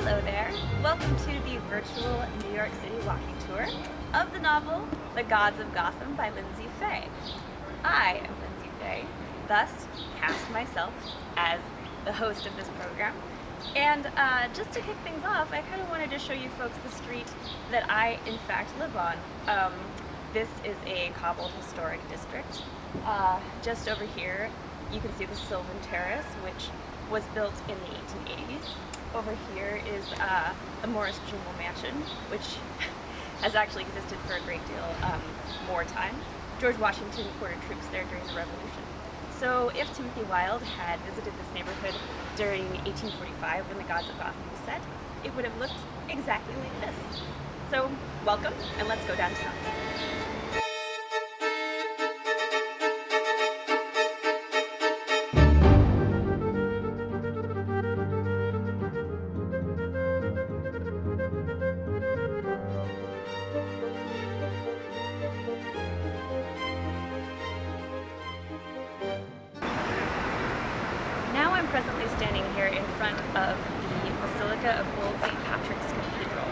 Hello there. Welcome to the virtual New York City walking tour of the novel The Gods of Gotham by Lyndsay Faye. I am Lyndsay Faye, thus cast myself as the host of this program. And just to kick things off, I kind of wanted to show you folks the street that I, in fact, live on. This is a cobbled historic district. Just over here, you can see the Sylvan Terrace, which was built in the 1880s. Over here is the Morris Jumel Mansion, which has actually existed for a great deal more time. George Washington quartered troops there during the Revolution. So if Timothy Wilde had visited this neighborhood during 1845 when The Gods of Gotham was set, it would have looked exactly like this. So welcome, and let's go downtown. Now I'm presently standing here in front of the Basilica of Old St. Patrick's Cathedral.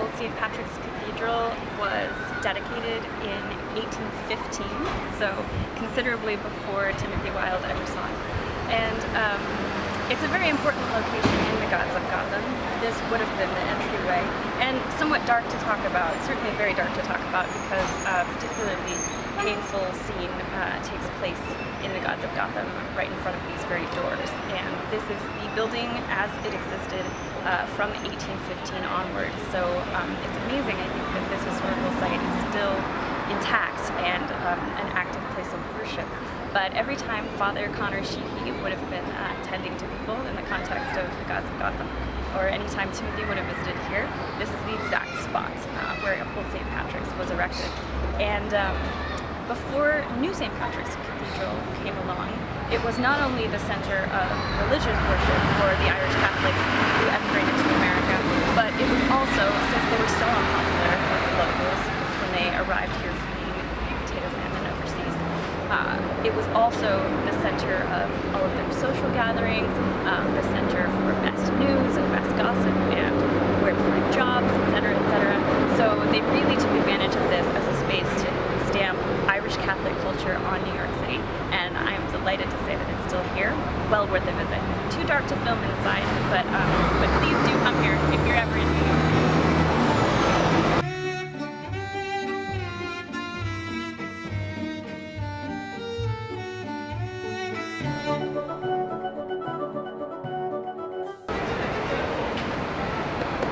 Old St. Patrick's Cathedral was dedicated in 1815, so considerably before Timothy Wilde ever saw it. And it's a very important location in The Gods of Gotham. This would have been the entryway, and somewhat dark to talk about, certainly very dark to talk about, because a particularly painful scene takes place in The Gods of Gotham right in front of these very doors. And this is the building as it existed from 1815 onward. So it's amazing, I think, that this historical site is still intact and an active place of worship. But every time Father Connor Sheehy would have been tending to people in the context of The Gods of Gotham, or any time Timothy would have visited here, this is the exact spot where Old St. Patrick's was erected. And before New St. Patrick's Cathedral came along, it was not only the center of religious worship for the Irish Catholics who emigrated to America, but it was also, since they were so unpopular with the locals when they arrived here fleeing the potato famine overseas, it was also the center of all of their social gatherings, the center for best news and best gossip and where to find jobs, etc., etc. So they really took advantage of this as a space to stamp Irish Catholic culture on New York City, and I am delighted to say that it's still here. Well worth a visit. Too dark to film inside, but please do come here if you're ever in New York.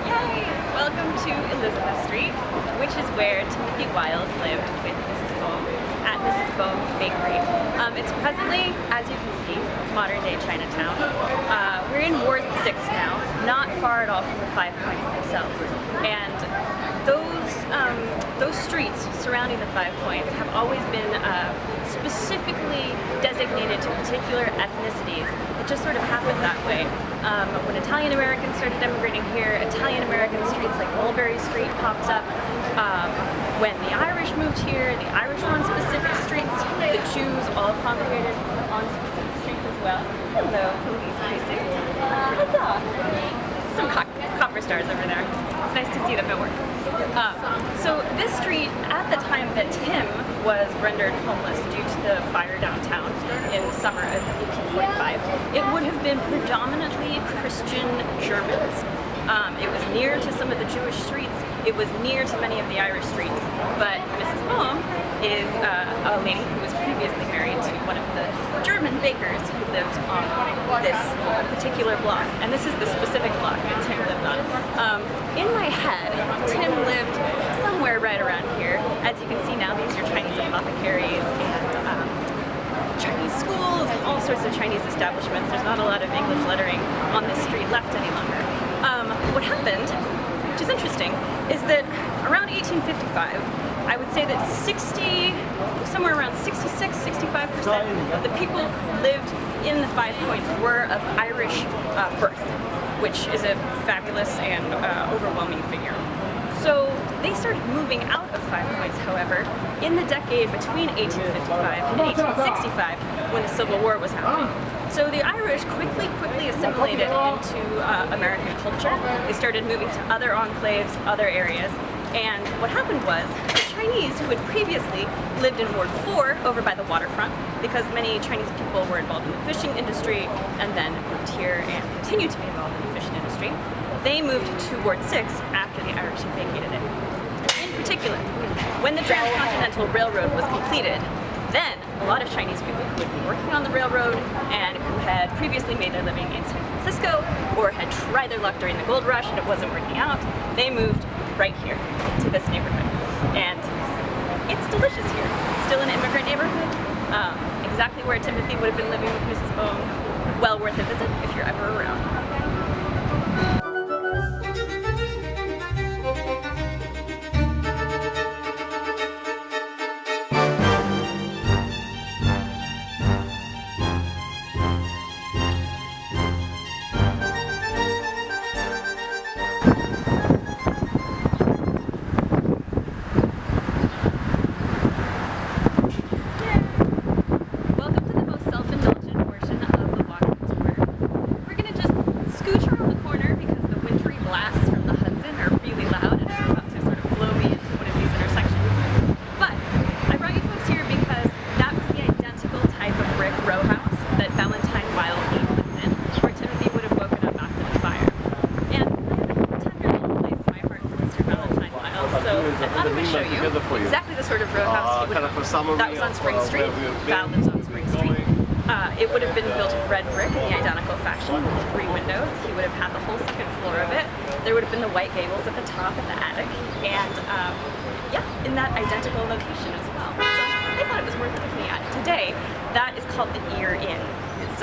Yay! Welcome to Elizabeth Street, which is where Timothy Wilde lived with Mrs. Bohm at Mrs. Bohm's Bakery. It's presently, as you can see, modern-day Chinatown. We're in Ward 6 now, not far at all from the 5 Points themselves. And those streets surrounding the 5 Points have always been specifically designated to particular ethnicities. It just sort of happened that way. When Italian Americans started emigrating here, Italian American streets like Mulberry Street popped up. When the Irish moved here, the Irish were on specific streets. The Jews all congregated on specific streets as well. Hello, police precinct. Huzzah! Some copper stars over there. It's nice to see them at work. So this street, at the time that Tim was rendered homeless due to the fire downtown in the summer of 1845, it would have been predominantly Christian Germans. It was near to some of the Jewish streets. It was near to many of the Irish streets. But Mrs. Bohm is a lady who was previously married to one of the German bakers who lived on this particular block. And this is the specific block that Tim lived on. In my head, Tim lived somewhere right around here. As you can see now, these are Chinese apothecaries and Chinese schools and all sorts of Chinese establishments. There's not a lot of English lettering on this street left any longer. What happened, which is interesting, is that around 1855, I would say that somewhere around 66–65% of the people who lived in the 5 Points were of Irish birth, which is a fabulous and overwhelming figure. So they started moving out of 5 Points, however, in the decade between 1855 and 1865, when the Civil War was happening. So the Irish quickly assimilated into American culture. They started moving to other enclaves, other areas, and what happened was the Chinese, who had previously lived in Ward 4 over by the waterfront, because many Chinese people were involved in the fishing industry and then moved here and continued to be involved in the fishing industry, they moved to Ward 6 after the Irish had vacated it. In particular, when the Transcontinental Railroad was completed, then a lot of Chinese people who had been working on the railroad and who had previously made their living in San Francisco or had tried their luck during the gold rush and it wasn't working out, they moved right here to this neighborhood. And it's delicious here. It's still an immigrant neighborhood, exactly where Timothy would have been living with Mrs. Bone. Well worth a visit if you're ever around. Exactly the sort of row house he would have. That was on Spring Street. Val lives on Spring Street. It would have been built of red brick in the identical fashion with 3 windows. He would have had the whole second floor of it. There would have been the white gables at the top and the attic, and yeah, in that identical location as well. So I thought it was worth looking at. Today, that is called the Ear Inn. It's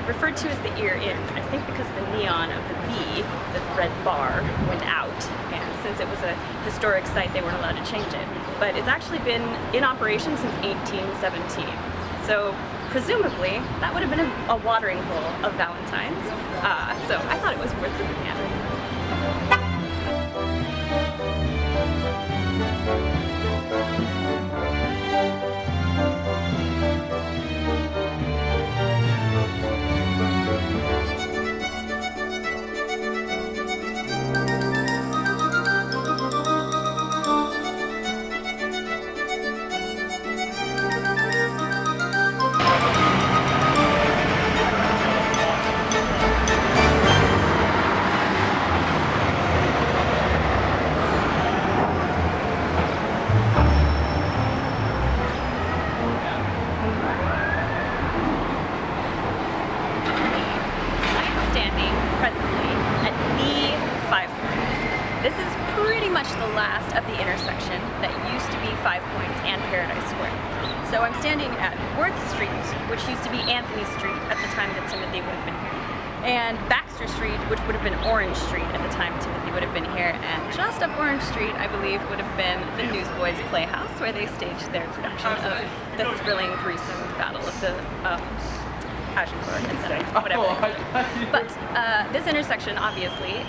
referred to as the Ear Inn, I think because the neon of the B, the red bar, went out, and since it was a historic site, they weren't allowed to change it. But it's actually been in operation since 1817. So presumably, that would have been a watering hole of Valentine's. So I thought it was worth looking at. This is pretty much the last of the intersection that used to be 5 Points and Paradise Square. So I'm standing at Worth Street, which used to be Anthony Street at the time that Timothy would have been here, and Baxter Street, which would have been Orange Street at the time Timothy would have been here, and just up Orange Street, I believe, would have been the Newsboys Playhouse, where they staged their production of the thrilling, gruesome Battle of the Agincourt, etc., whatever. But this intersection obviously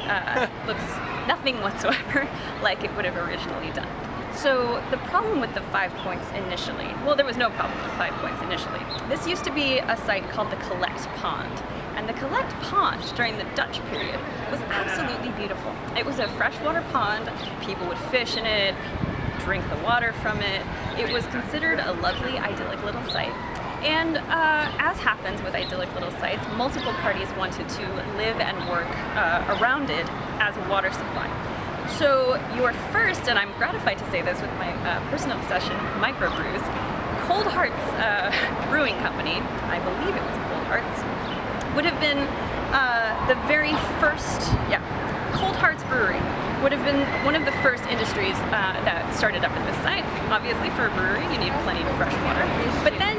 looks nothing whatsoever like it would have originally done. So the problem with the 5 Points initially, well, there was no problem with 5 Points initially. This used to be a site called the Collect Pond. And the Collect Pond during the Dutch period was absolutely beautiful. It was a freshwater pond. People would fish in it, drink the water from it. It was considered a lovely, idyllic little site. And as happens with idyllic little sites, multiple parties wanted to live and work around it as a water supply. So your first, and I'm gratified to say this with my personal obsession with microbrews, Cold Hearts Brewing Company, I believe it was Cold Hearts, would have been the very first, Cold Hearts Brewery would have been one of the first industries that started up at this site. Obviously for a brewery you need plenty of fresh water, but then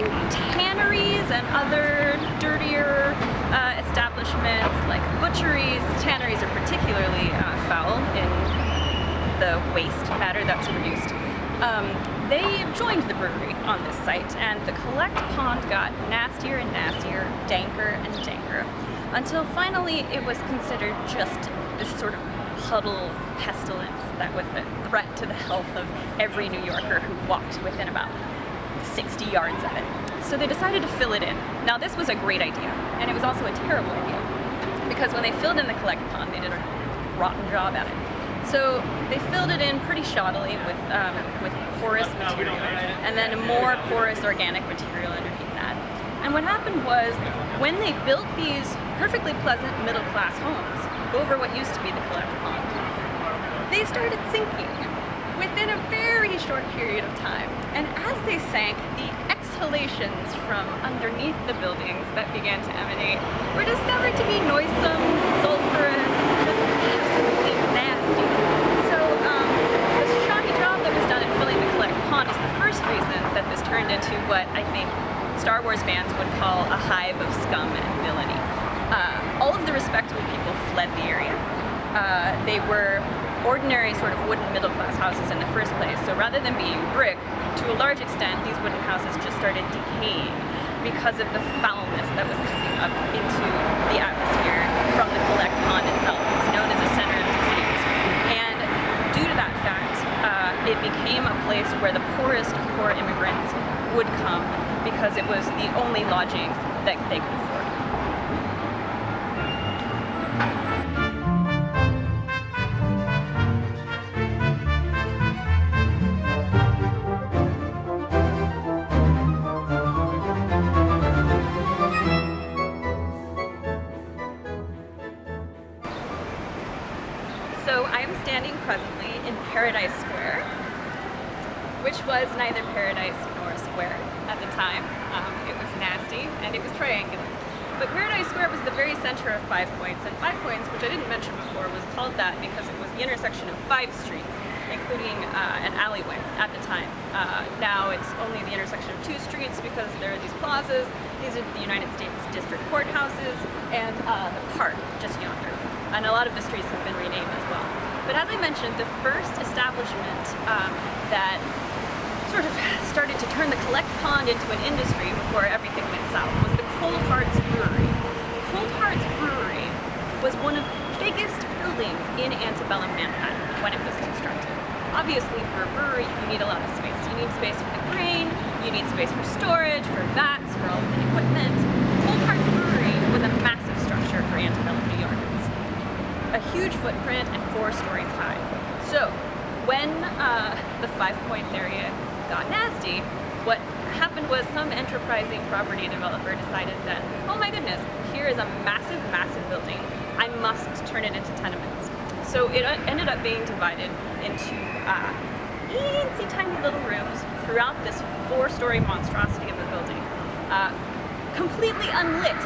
tanneries and other dirtier establishments like butcheries, tanneries are particularly foul in the waste matter that's produced. They joined the brewery on this site, and the Collect Pond got nastier and nastier, danker and danker, until finally it was considered just this sort of puddle pestilence that was a threat to the health of every New Yorker who walked within about 60 yards of it. So they decided to fill it in. Now this was a great idea, and it was also a terrible idea, because when they filled in the collect pond, they did a rotten job at it. So they filled it in pretty shoddily with porous material, and then more porous organic material underneath that. And what happened was, when they built these perfectly pleasant middle-class homes over what used to be the collect pond, they started sinking within a very short period of time. And as they sank, the exhalations from underneath the buildings that began to emanate were discovered to be noisome, sulfurous, just absolutely nasty. So the shoddy job that was done in filling the collect pond is the first reason that this turned into what I think Star Wars fans would call a hive of scum and villainy. All of the respectable people fled the area. They were ordinary sort of wooden middle-class houses in the first place, so rather than being brick, to a large extent these wooden houses just started decaying because of the foulness that was coming up into the atmosphere from the collect pond itself. It's known as a center of disease. And due to that fact, it became a place where the poorest of poor immigrants would come, because it was the only lodgings that they could afford. So I am standing presently in Paradise Square, which was neither paradise nor square at the time. It was nasty and it was triangular. But Paradise Square was the very center of 5 Points, and 5 Points, which I didn't mention before, was called that because it was the intersection of 5 streets, including an alleyway at the time. Now it's only the intersection of 2 streets because there are these plazas. These are the United States District Courthouses and the park just yonder. And a lot of the streets have been renamed as well. But as I mentioned, the first establishment that sort of started to turn the collect pond into an industry before everything went south was the Cold Hearts Brewery. Cold Hearts Brewery was one of the biggest buildings in antebellum Manhattan when it was constructed. Obviously, for a brewery, you need a lot of space. You need space for the grain, you need space for storage, for vats, for all of the equipment. Cold Hearts Brewery was a massive structure for antebellum New York. A huge footprint and 4 stories high. So when the 5 Points area got nasty, what happened was some enterprising property developer decided that, oh my goodness, here is a massive, massive building. I must turn it into tenements. So it ended up being divided into teensy tiny little rooms throughout this 4-story monstrosity of a building, completely unlit.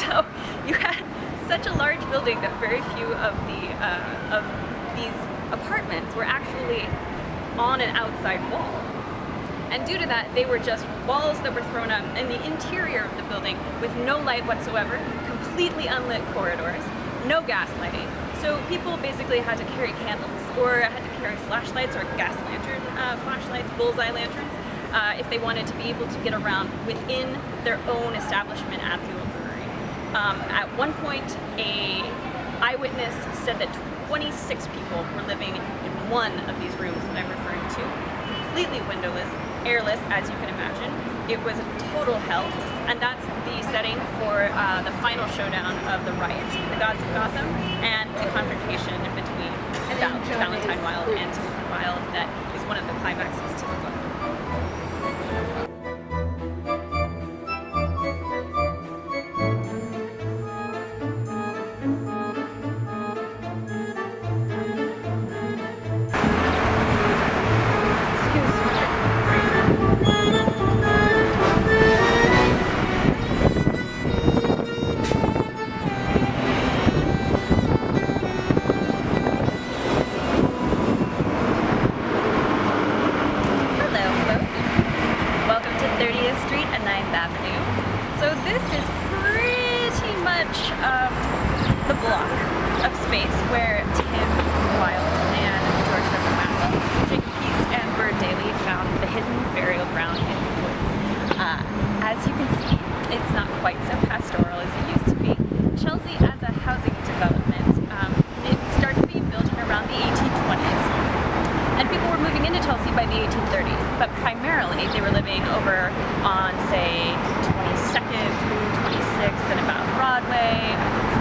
So you had such a large building that very few of these apartments were actually on an outside wall. And due to that, they were just walls that were thrown up in the interior of the building with no light whatsoever, completely unlit corridors, no gas lighting. So people basically had to carry candles or had to carry flashlights or gas lantern flashlights, bullseye lanterns, if they wanted to be able to get around within their own establishment at the old brewery. At one point, an eyewitness said that 26 people were living in one of these rooms that I'm referring to, completely windowless, airless, as you can imagine. It was a total hell, and that's the setting for the final showdown of the riot, the Gods of Gotham, and the confrontation between Valentine Wilde and Timothy Wilde that is one of the climaxes to the book. So this is pretty much the block of space where Tim Wilde and George W. Massey, Jacob Pease, and Bird Daly found the hidden burial ground in the woods. As you can see, it's not quite so pastoral as it used to be. Chelsea, as a housing development, it started being built in around the 1820s.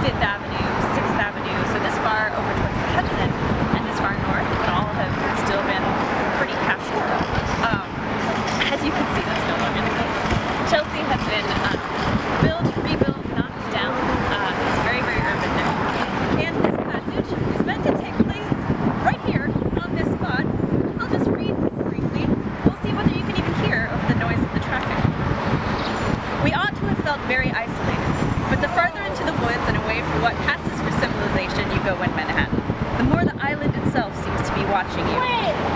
5th Avenue, 6th Avenue, so this far over towards the Hudson and this far north, would all have still been pretty pastoral. As you can see, that's no longer the case. Chelsea has been built, rebuilt, knocked down. It's very, very urban now. And this passage is meant to take place right here on this spot. I'll just read briefly. We'll see whether you can even hear over the noise of the traffic. We ought to have felt very isolated, but the farther into the woods and away from what passes for civilization you go in Manhattan, the more the island itself seems to be watching you.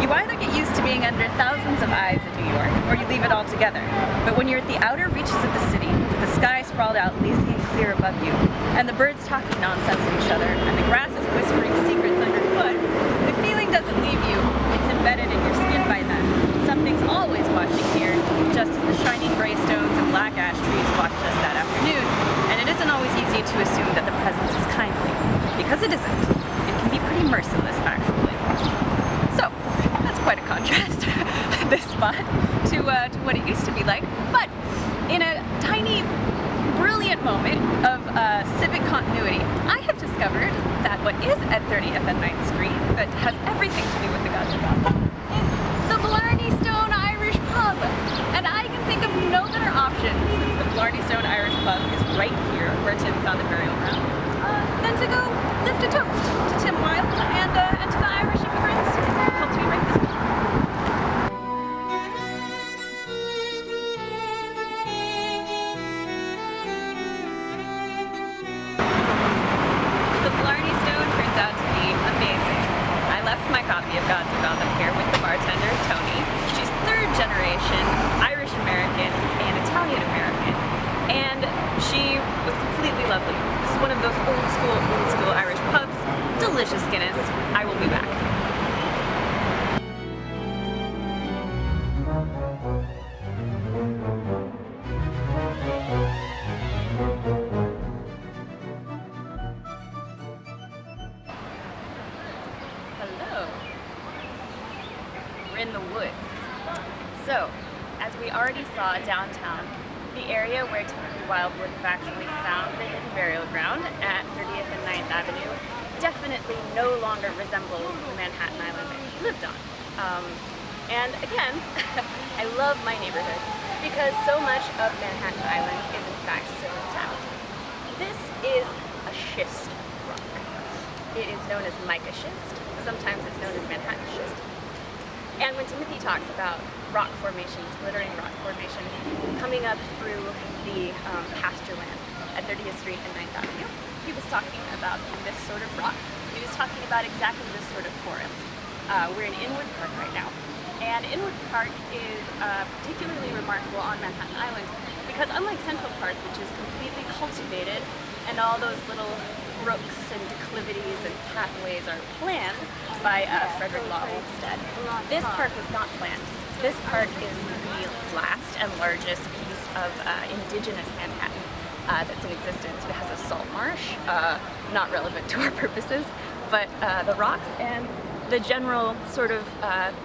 You either get used to being under thousands of eyes in New York, or you leave it altogether. But when you're at the outer reaches of the city, with the sky sprawled out lazy and clear above you, and the birds talking nonsense at each other, and the grass is whispering secrets underfoot, the feeling doesn't leave you. It's embedded in your skin by then. Something's always watching here, just as the shining gray stones and black ash trees watched us that afternoon. And it isn't always easy to assume that the presence is kindly, because it isn't. It can be pretty merciless, actually. So, that's quite a contrast, this spot, to what it used to be like. But in a tiny, brilliant moment of civic continuity, I have discovered that what is at 30th and 9th Street, that has everything to do with the Gods of Gotham, is the Blarney Stone Irish Pub. And I can think of no better option, since the Blarney Stone Irish Pub is right here where Tim found the burial ground, than to go lift a toast to Tim Wilde and to the Irish immigrants who helped me write this book. The Blarney Stone turns out to be amazing. I left my copy of Gods of Gotham here with the bartender, Tony. She's 3rd generation Irish American and Italian American, and she was completely lovely. This is one of those old school Irish pubs. Delicious Guinness. I will be back. Hello. We're in the woods. So, as we already saw downtown, the area where Timothy Wilde would have actually found the hidden burial ground at 30th and 9th Avenue definitely no longer resembles the Manhattan Island that he lived on. And again, I love my neighborhood because so much of Manhattan Island is in fact still in town. This is a schist rock. It is known as mica schist. Sometimes it's known as Manhattan schist. And when Timothy talks about rock formations, glittering rock formations, coming up through the pasture land at 30th Street and 9th Avenue, he was talking about this sort of rock. He was talking about exactly this sort of forest. We're in Inwood Park right now. And Inwood Park is particularly remarkable on Manhattan Island because unlike Central Park, which is completely cultivated and all those little brooks and declivities and pathways are planned by Frederick Law Olmsted, this park was not planned. This park is the last and largest piece of indigenous Manhattan that's in existence. It has a salt marsh, not relevant to our purposes, but the rocks and the general sort of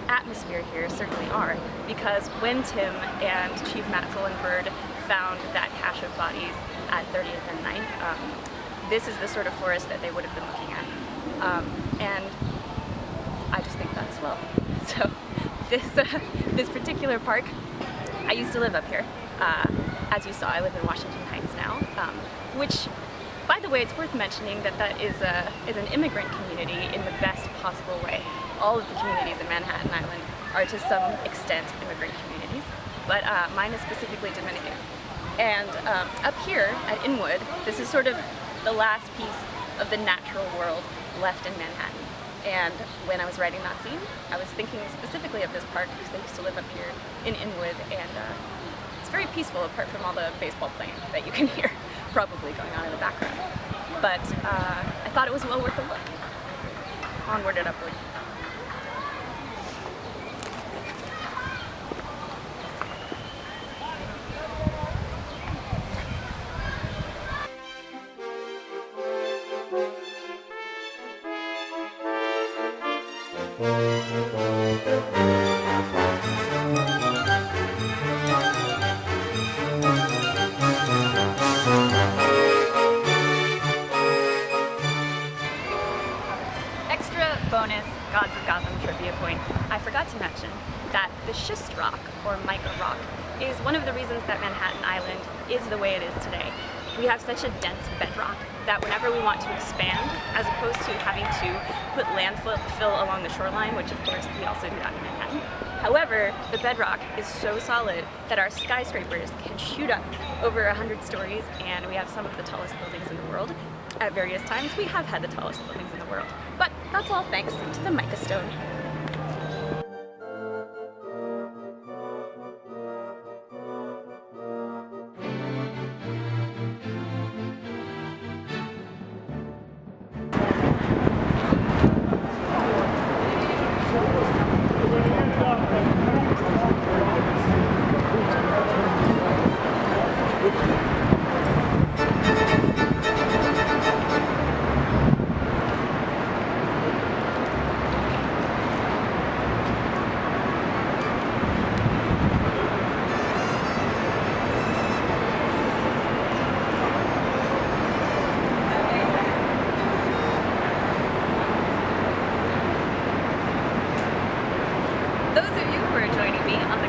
atmosphere here certainly are, because when Tim and Chief Matzel and Bird found that cache of bodies at 30th and 9th, this is the sort of forest that they would have been looking at. And I just think that's swell. So this particular park, I used to live up here. As you saw, I live in Washington Heights now, which, by the way, it's worth mentioning that that is an immigrant community in the best possible way. All of the communities in Manhattan Island are to some extent immigrant communities, but mine is specifically Dominican. And up here at Inwood, this is sort of the last piece of the natural world left in Manhattan. And when I was writing that scene, I was thinking specifically of this park because I used to live up here in Inwood, and it's very peaceful apart from all the baseball playing that you can hear probably going on in the background. But I thought it was well worth a look. Onward and upward. schist rock, or mica rock, is one of the reasons that Manhattan Island is the way it is today. We have such a dense bedrock that whenever we want to expand, as opposed to having to put landfill along the shoreline, which of course we also do that in Manhattan. However, the bedrock is so solid that our skyscrapers can shoot up over 100 stories, and we have some of the tallest buildings in the world. At various times, we have had the tallest buildings in the world. But that's all thanks to the mica stone.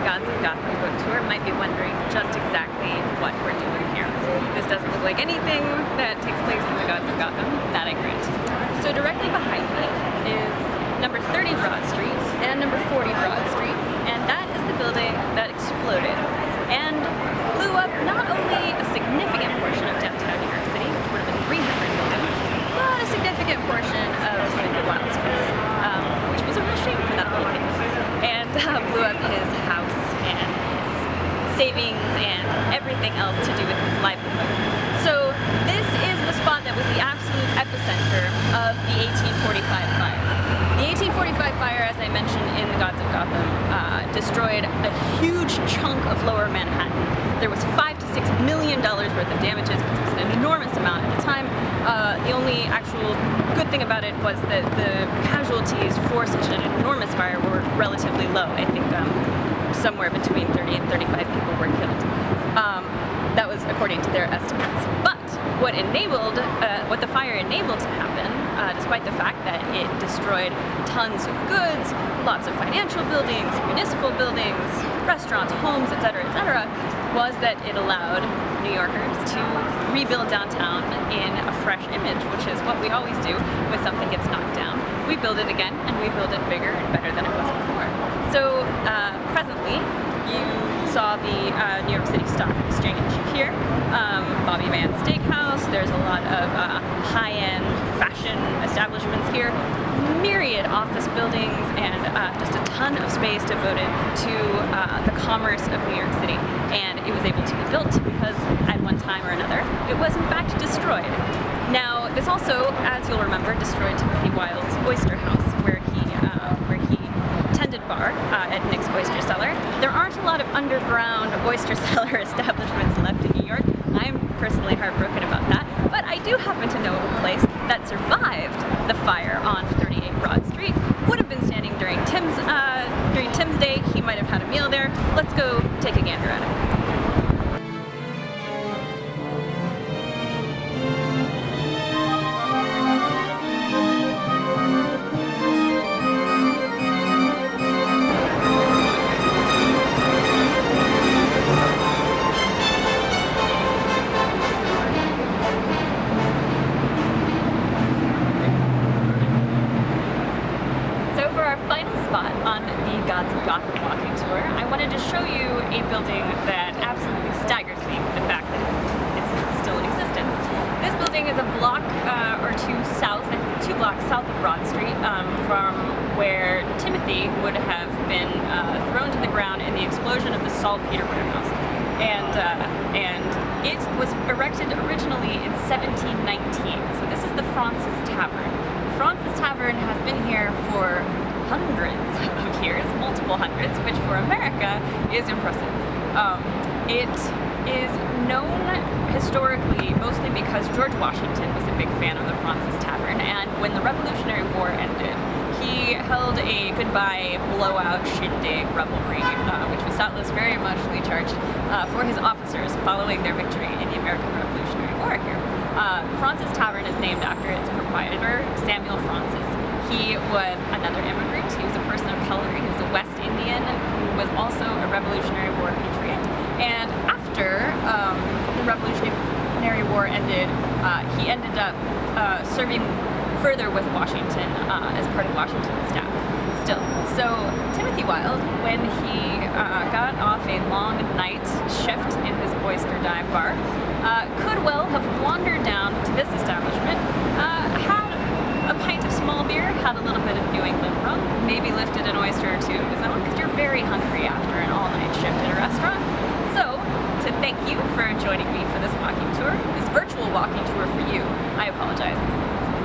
Gods of Gotham book tour might be wondering just exactly what we're doing here. This doesn't look like anything that takes place in the Gods of Gotham, that I grant. So directly behind me is number 30 Broad Street and number 40 Broad Street, and that is the building that exploded and blew up not only a significant portion of downtown New York City, which would have been 300 buildings, but a significant portion of Timothy Wilde's face, which was a real shame for that little kid, and blew up his house and his savings and everything else to do with his livelihood. So this is the spot that was the absolute epicenter of the 1845 fire. The 1845 fire, as I mentioned in the Gods of Gotham, destroyed a huge chunk of lower Manhattan. There was $5 to $6 million worth of damages, which was an enormous amount at the time. The only actual good thing about it was that the casualties for such an enormous fire were relatively low. I think somewhere between 30 and 35 people were killed. That was according to their estimates. But what the fire enabled to happen, despite the fact that it destroyed tons of goods, lots of financial buildings, municipal buildings, restaurants, homes, etc., was that it allowed New Yorkers to rebuild downtown in a fresh image, which is what we always do when something gets knocked down. We build it again, and we build it bigger and better than it was before. So presently, you saw the New York City Stock Exchange here, Bobby Van Steakhouse. There's a lot of high-end fashion establishments here, myriad office buildings, and just a ton of space devoted to the commerce of New York City. And it was able to be built because at one time or another, it was in fact destroyed. Now, this also, as you'll remember, destroyed Timothy Wilde's oyster house, where he tended bar at Nick's Oyster Cellar. There aren't a lot of underground oyster cellar establishments left in New York. I'm personally heartbroken about that, but I do happen to know of a place that survived the fire on 38 Broad Street. Would have been standing during Tim's day. He might have had a meal there. Let's go take a gander at it. On the Gods of Gotham walking tour, I wanted to show you a building that absolutely staggers me with the fact that it's still in existence. This building is a block or two blocks south of Broad Street from where Timothy would have been thrown to the ground in the explosion of the saltpeter warehouse. And it was erected originally in 1719. So this is the Francis Tavern. The Francis Tavern has been here for hundreds of years, multiple hundreds, which for America is impressive. It is known historically mostly because George Washington was a big fan of the Francis Tavern, and when the Revolutionary War ended, he held a goodbye blowout shindig revelry, which was doubtless very much charged for his officers following their victory in the American Revolutionary War here. Francis Tavern is named after its proprietor, Samuel Francis. He was another immigrant. He was a person of color. He was a West Indian who was also a Revolutionary War patriot, and after the Revolutionary War ended, he ended up serving further with Washington as part of Washington's staff still. So Timothy Wilde, when he got off a long night shift in his oyster dive bar, could well have wandered down to this establishment, had a pint of small beer, had a little bit of New England rum, maybe lifted an oyster or two of his own, because you're very hungry after an all-night shift at a restaurant. So, to thank you for joining me for this walking tour, this virtual walking tour for you, I apologize.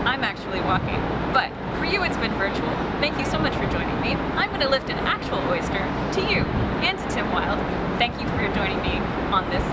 I'm actually walking, but for you it's been virtual. Thank you so much for joining me. I'm going to lift an actual oyster to you and to Tim Wilde. Thank you for joining me on this